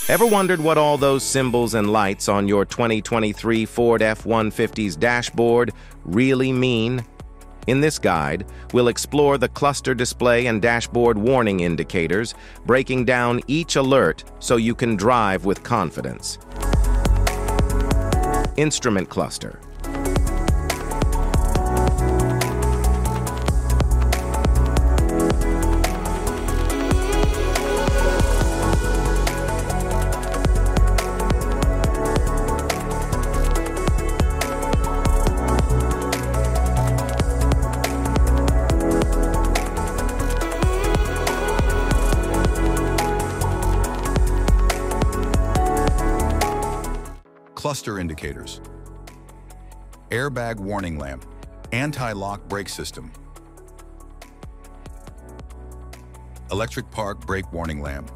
Ever wondered what all those symbols and lights on your 2023 Ford F-150's dashboard really mean? In this guide, we'll explore the cluster display and dashboard warning indicators, breaking down each alert so you can drive with confidence. Instrument cluster. Cluster indicators. Airbag warning lamp. Anti-lock brake system. Electric park brake warning lamp.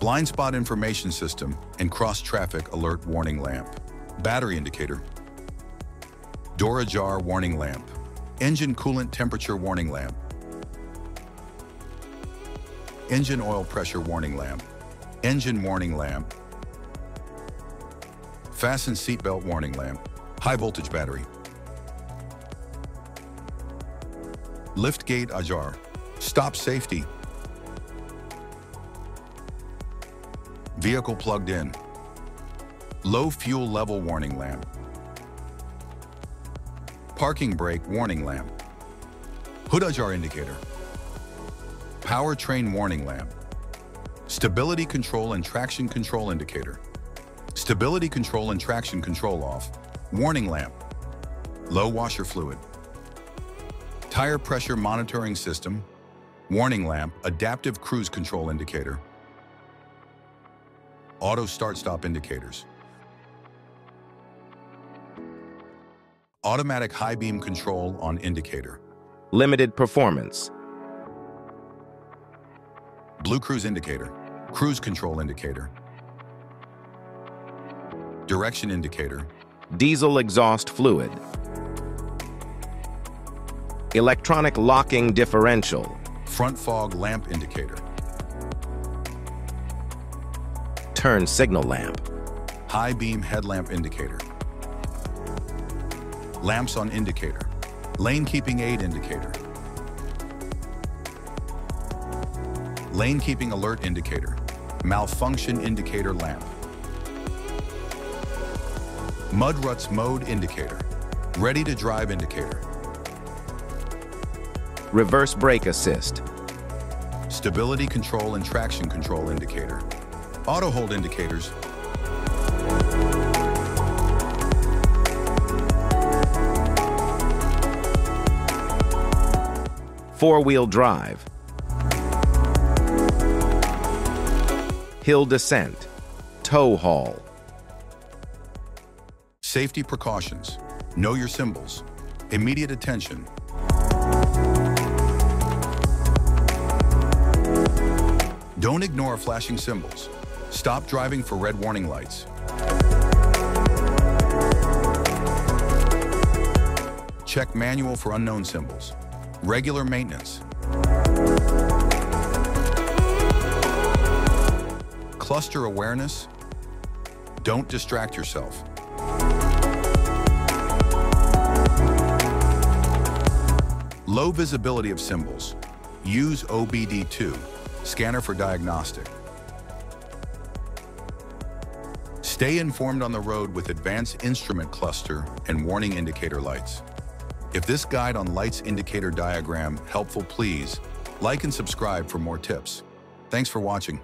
Blind spot information system and cross-traffic alert warning lamp. Battery indicator. Door ajar warning lamp. Engine coolant temperature warning lamp. Engine oil pressure warning lamp. Engine warning lamp. Fasten seatbelt warning lamp. High voltage battery. Lift gate ajar. Stop safety. Vehicle plugged in. Low fuel level warning lamp. Parking brake warning lamp. Hood ajar indicator. Powertrain warning lamp. Stability control and traction control indicator. Stability control and traction control off. Warning lamp. Low washer fluid. Tire pressure monitoring system. Warning lamp. Adaptive cruise control indicator. Auto start-stop indicators. Automatic high beam control on indicator. Limited performance. Blue cruise indicator. Cruise control indicator. Direction indicator. Diesel exhaust fluid. Electronic locking differential. Front fog lamp indicator. Turn signal lamp. High beam headlamp indicator. Lamps on indicator. Lane keeping aid indicator. Lane keeping alert indicator. Malfunction indicator lamp. Mud ruts mode indicator. Ready to drive indicator. Reverse brake assist. Stability control and traction control indicator. Auto hold indicators. Four-wheel drive. Hill descent. Tow haul. Safety precautions. Know your symbols. Immediate attention. Don't ignore flashing symbols. Stop driving for red warning lights. Check manual for unknown symbols. Regular maintenance. Cluster awareness. Don't distract yourself. Low visibility of symbols. Use OBD2, scanner for diagnostic. Stay informed on the road with advanced instrument cluster and warning indicator lights. If this guide on lights indicator diagram helpful, please like and subscribe for more tips. Thanks for watching.